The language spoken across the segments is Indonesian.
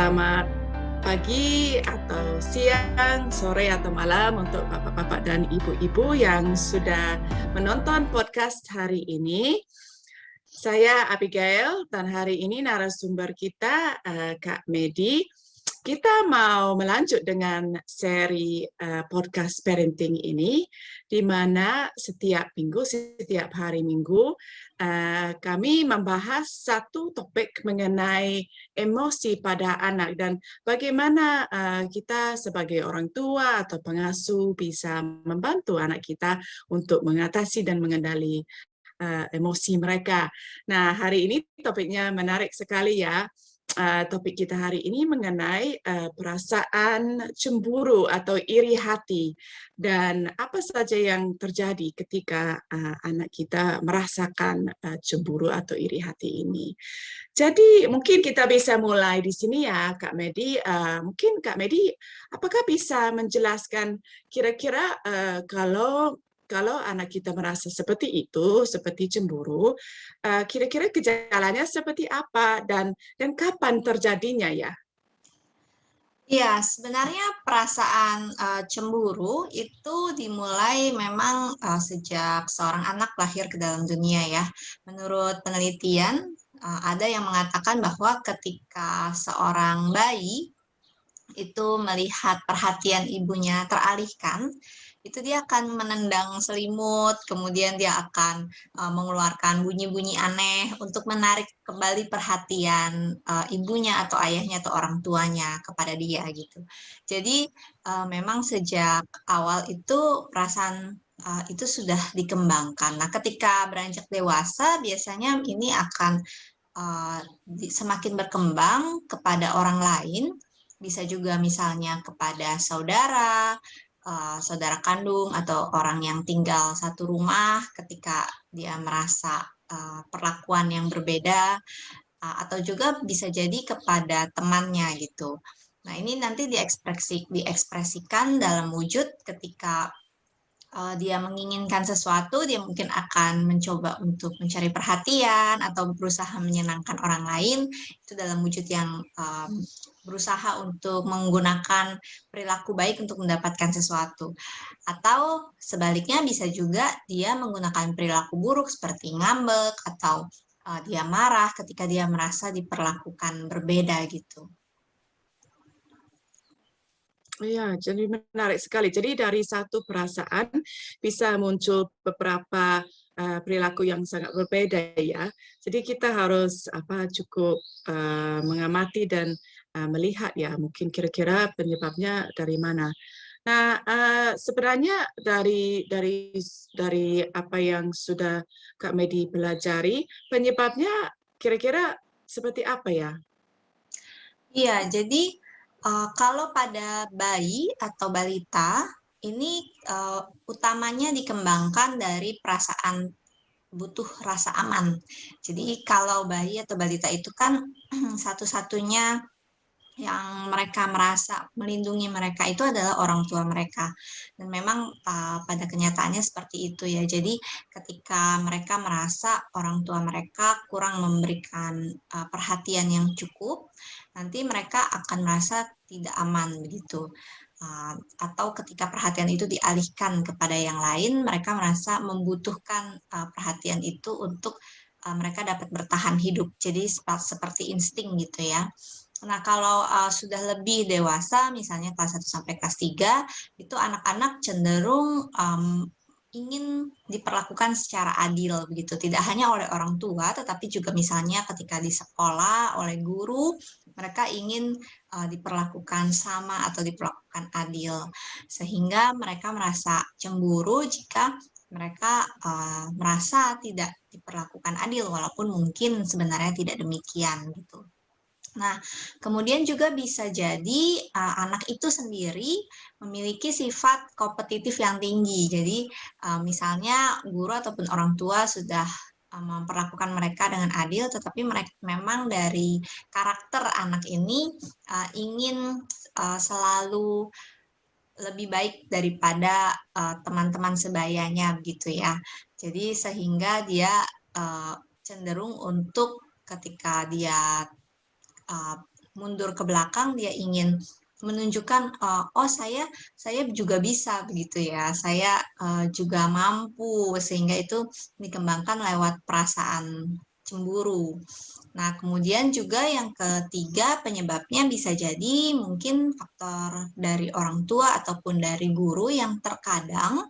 Selamat pagi atau siang, sore atau malam untuk bapak-bapak dan ibu-ibu yang sudah menonton podcast hari ini. Saya Abigail dan hari ini narasumber kita Kak Medi. Kita mau melanjut dengan seri podcast parenting ini, di mana setiap minggu, setiap hari Minggu, kami membahas satu topik mengenai emosi pada anak dan bagaimana kita sebagai orang tua atau pengasuh bisa membantu anak kita untuk mengatasi dan mengendali emosi mereka. Nah, hari ini topiknya menarik sekali ya. Topik kita hari ini mengenai perasaan cemburu atau iri hati dan apa saja yang terjadi ketika anak kita merasakan cemburu atau iri hati ini. Jadi mungkin kita bisa mulai di sini ya, Kak Medi. Mungkin Kak Medi, apakah bisa menjelaskan kira-kira kalau anak kita merasa seperti itu, seperti cemburu, kira-kira gejalanya seperti apa dan kapan terjadinya ya? Ya, sebenarnya perasaan cemburu itu dimulai memang sejak seorang anak lahir ke dalam dunia ya. Menurut penelitian, ada yang mengatakan bahwa ketika seorang bayi itu melihat perhatian ibunya teralihkan, itu dia akan menendang selimut, kemudian dia akan mengeluarkan bunyi-bunyi aneh untuk menarik kembali perhatian ibunya atau ayahnya atau orang tuanya kepada dia gitu. Jadi memang sejak awal itu perasaan itu sudah dikembangkan. Nah, ketika beranjak dewasa, biasanya ini akan semakin berkembang kepada orang lain, bisa juga misalnya kepada saudara, saudara kandung, atau orang yang tinggal satu rumah ketika dia merasa perlakuan yang berbeda, atau juga bisa jadi kepada temannya gitu. Nah, ini nanti diekspresikan dalam wujud ketika dia menginginkan sesuatu, dia mungkin akan mencoba untuk mencari perhatian atau berusaha menyenangkan orang lain, itu dalam wujud yang berusaha untuk menggunakan perilaku baik untuk mendapatkan sesuatu. Atau sebaliknya bisa juga dia menggunakan perilaku buruk seperti ngambek atau dia marah ketika dia merasa diperlakukan berbeda gitu. Iya, jadi menarik sekali. Jadi dari satu perasaan bisa muncul beberapa perilaku yang sangat berbeda ya. Jadi kita harus cukup mengamati dan melihat ya, mungkin kira-kira penyebabnya dari mana. Nah, sebenarnya dari apa yang sudah Kak Medi pelajari, penyebabnya kira-kira seperti apa ya? Iya, jadi kalau pada bayi atau balita, ini utamanya dikembangkan dari perasaan butuh rasa aman. Jadi kalau bayi atau balita itu kan satu-satunya yang mereka merasa melindungi mereka itu adalah orang tua mereka. Dan memang pada kenyataannya seperti itu ya. Jadi ketika mereka merasa orang tua mereka kurang memberikan perhatian yang cukup, nanti mereka akan merasa tidak aman begitu. Atau ketika perhatian itu dialihkan kepada yang lain, mereka merasa membutuhkan perhatian itu untuk mereka dapat bertahan hidup. Jadi seperti insting gitu ya. Nah, kalau sudah lebih dewasa, misalnya kelas 1 sampai kelas 3, itu anak-anak cenderung ingin diperlakukan secara adil begitu. Tidak hanya oleh orang tua, tetapi juga misalnya ketika di sekolah oleh guru, mereka ingin diperlakukan sama atau diperlakukan adil. Sehingga mereka merasa cemburu jika mereka merasa tidak diperlakukan adil, walaupun mungkin sebenarnya tidak demikian gitu. Nah, kemudian juga bisa jadi anak itu sendiri memiliki sifat kompetitif yang tinggi. Jadi, misalnya guru ataupun orang tua sudah memperlakukan mereka dengan adil, tetapi mereka memang dari karakter anak ini ingin selalu lebih baik daripada teman-teman sebayanya, begitu ya. Jadi sehingga dia cenderung untuk ketika dia mundur ke belakang, dia ingin menunjukkan oh saya juga bisa begitu ya, saya juga mampu, sehingga itu dikembangkan lewat perasaan cemburu. Nah, kemudian juga yang ketiga penyebabnya bisa jadi mungkin faktor dari orang tua ataupun dari guru yang terkadang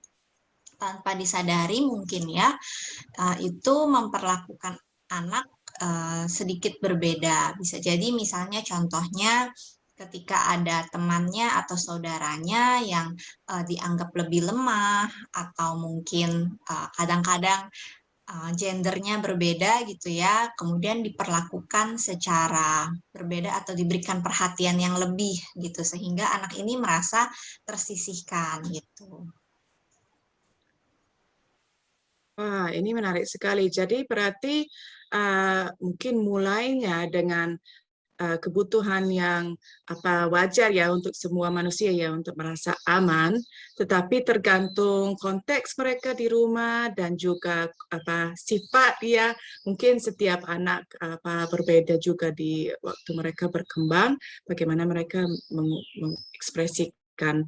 tanpa disadari mungkin ya, itu memperlakukan anak sedikit berbeda. Bisa jadi misalnya contohnya ketika ada temannya atau saudaranya yang dianggap lebih lemah, atau mungkin kadang-kadang gendernya berbeda gitu ya, kemudian diperlakukan secara berbeda atau diberikan perhatian yang lebih gitu, sehingga anak ini merasa tersisihkan gitu. Wah, ini menarik sekali. Jadi berarti mungkin mulainya dengan kebutuhan yang wajar ya untuk semua manusia ya untuk merasa aman, tetapi tergantung konteks mereka di rumah dan juga sifat dia. Mungkin setiap anak berbeda juga di waktu mereka berkembang, bagaimana mereka mengekspresikan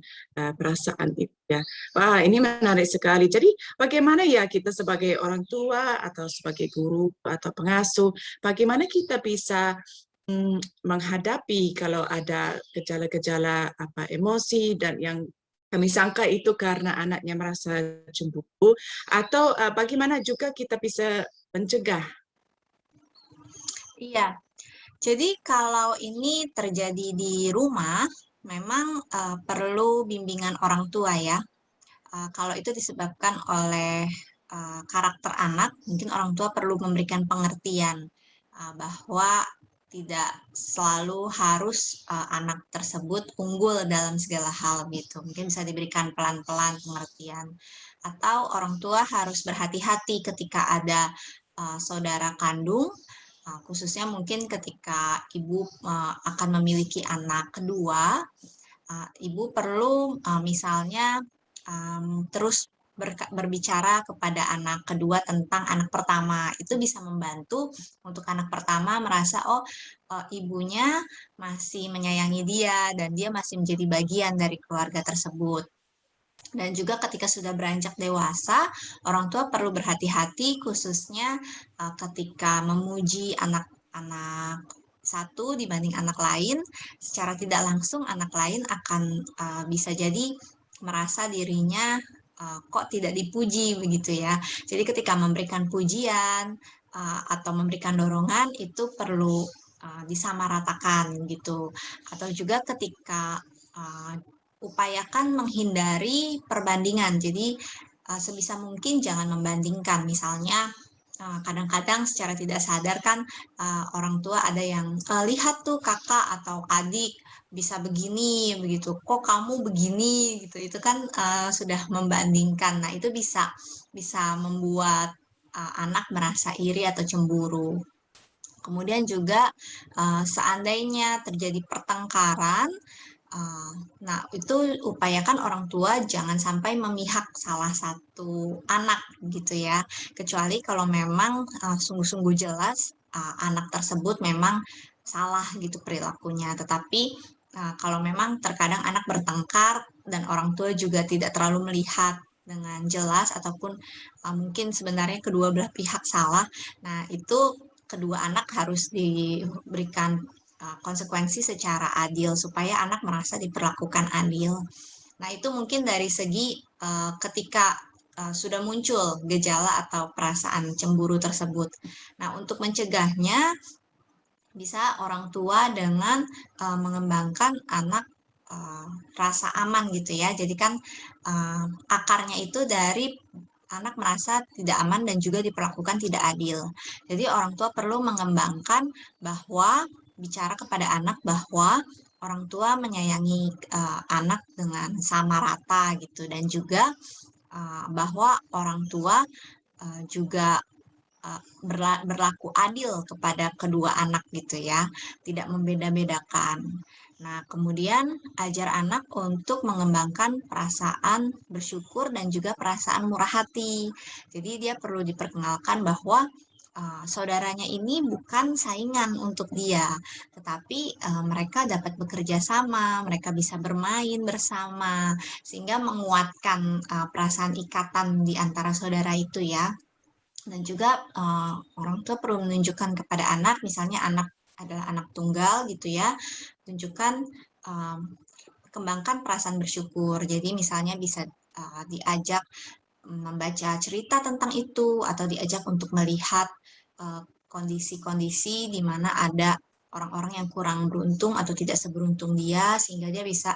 perasaan itu ya. Wah, ini menarik sekali. Jadi bagaimana ya kita sebagai orang tua atau sebagai guru atau pengasuh, bagaimana kita bisa menghadapi kalau ada gejala-gejala emosi dan yang kami sangka itu karena anaknya merasa cemburu, atau bagaimana juga kita bisa mencegah. Iya, jadi kalau ini terjadi di rumah, memang perlu bimbingan orang tua ya. Kalau itu disebabkan oleh karakter anak, mungkin orang tua perlu memberikan pengertian bahwa tidak selalu harus anak tersebut unggul dalam segala hal gitu. Mungkin bisa diberikan pelan-pelan pengertian. Atau orang tua harus berhati-hati ketika ada saudara kandung, khususnya mungkin ketika ibu akan memiliki anak kedua, ibu perlu misalnya terus berbicara kepada anak kedua tentang anak pertama. Itu bisa membantu untuk anak pertama merasa, oh ibunya masih menyayangi dia dan dia masih menjadi bagian dari keluarga tersebut. Dan juga ketika sudah beranjak dewasa, orang tua perlu berhati-hati khususnya ketika memuji anak-anak satu dibanding anak lain, secara tidak langsung anak lain akan bisa jadi merasa dirinya kok tidak dipuji begitu ya. Jadi ketika memberikan pujian atau memberikan dorongan itu perlu disamaratakan gitu. Atau juga ketika upayakan menghindari perbandingan. Jadi sebisa mungkin jangan membandingkan. Misalnya kadang-kadang secara tidak sadar kan orang tua ada yang lihat tuh kakak atau adik bisa begini begitu, kok kamu begini gitu. Itu kan sudah membandingkan. Nah, itu bisa membuat anak merasa iri atau cemburu. Kemudian juga seandainya terjadi pertengkaran, nah, itu upayakan orang tua jangan sampai memihak salah satu anak gitu ya. Kecuali kalau memang sungguh-sungguh jelas anak tersebut memang salah gitu perilakunya. Tetapi kalau memang terkadang anak bertengkar dan orang tua juga tidak terlalu melihat dengan jelas ataupun mungkin sebenarnya kedua belah pihak salah. Nah, itu kedua anak harus diberikan konsekuensi secara adil supaya anak merasa diperlakukan adil. Nah, itu mungkin dari segi ketika sudah muncul gejala atau perasaan cemburu tersebut. Nah, untuk mencegahnya bisa orang tua dengan mengembangkan anak rasa aman gitu ya. Jadi kan akarnya itu dari anak merasa tidak aman dan juga diperlakukan tidak adil. Jadi orang tua perlu mengembangkan bahwa bicara kepada anak bahwa orang tua menyayangi anak dengan sama rata gitu, dan juga bahwa orang tua juga berlaku adil kepada kedua anak gitu ya, tidak membeda-bedakan. Nah, kemudian ajar anak untuk mengembangkan perasaan bersyukur dan juga perasaan murah hati. Jadi dia perlu diperkenalkan bahwa saudaranya ini bukan saingan untuk dia, tetapi mereka dapat bekerja sama, mereka bisa bermain bersama, sehingga menguatkan perasaan ikatan di antara saudara itu ya. Dan juga orang tua perlu menunjukkan kepada anak, misalnya anak adalah anak tunggal gitu ya, tunjukkan kembangkan perasaan bersyukur. Jadi misalnya bisa diajak membaca cerita tentang itu atau diajak untuk melihat kondisi-kondisi di mana ada orang-orang yang kurang beruntung atau tidak seberuntung dia, sehingga dia bisa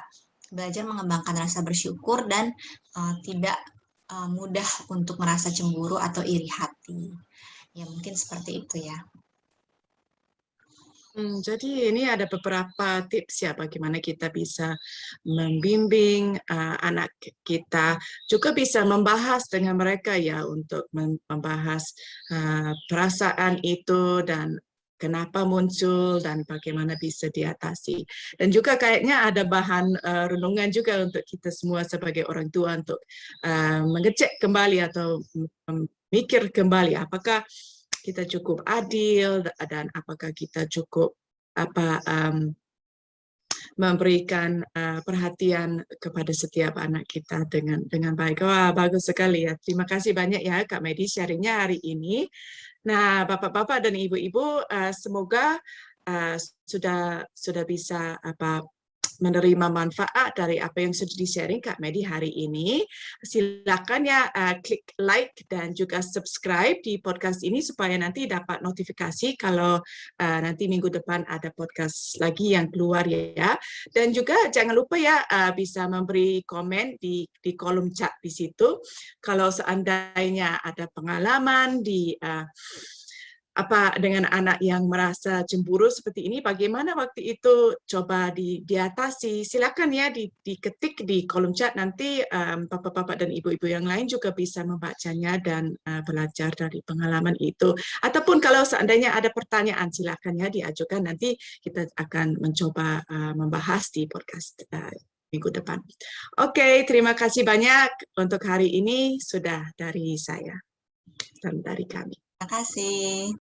belajar mengembangkan rasa bersyukur dan tidak mudah untuk merasa cemburu atau iri hati. Ya mungkin seperti itu ya. Jadi ini ada beberapa tips ya bagaimana kita bisa membimbing anak kita, juga bisa membahas dengan mereka ya untuk membahas perasaan itu dan kenapa muncul dan bagaimana bisa diatasi. Dan juga kayaknya ada bahan renungan juga untuk kita semua sebagai orang tua untuk mengecek kembali atau memikir kembali apakah kita cukup adil dan apakah kita cukup memberikan perhatian kepada setiap anak kita dengan baik. Wah, bagus sekali ya. Terima kasih banyak ya Kak Medi sharingnya hari ini. Nah, Bapak-bapak dan Ibu-ibu, semoga sudah bisa menerima manfaat dari apa yang sudah di-sharing Kak Medi hari ini. Silakan ya klik like dan juga subscribe di podcast ini supaya nanti dapat notifikasi kalau nanti minggu depan ada podcast lagi yang keluar ya. Dan juga jangan lupa ya bisa memberi komen di kolom chat di situ. Kalau seandainya ada pengalaman dengan anak yang merasa cemburu seperti ini, bagaimana waktu itu coba diatasi. Silakan ya diketik di kolom chat, nanti bapak-bapak dan ibu-ibu yang lain juga bisa membacanya dan belajar dari pengalaman itu. Ataupun kalau seandainya ada pertanyaan, silakan ya diajukan, nanti kita akan mencoba membahas di podcast minggu depan. Oke, terima kasih banyak untuk hari ini, sudah dari saya dan dari kami. Terima kasih.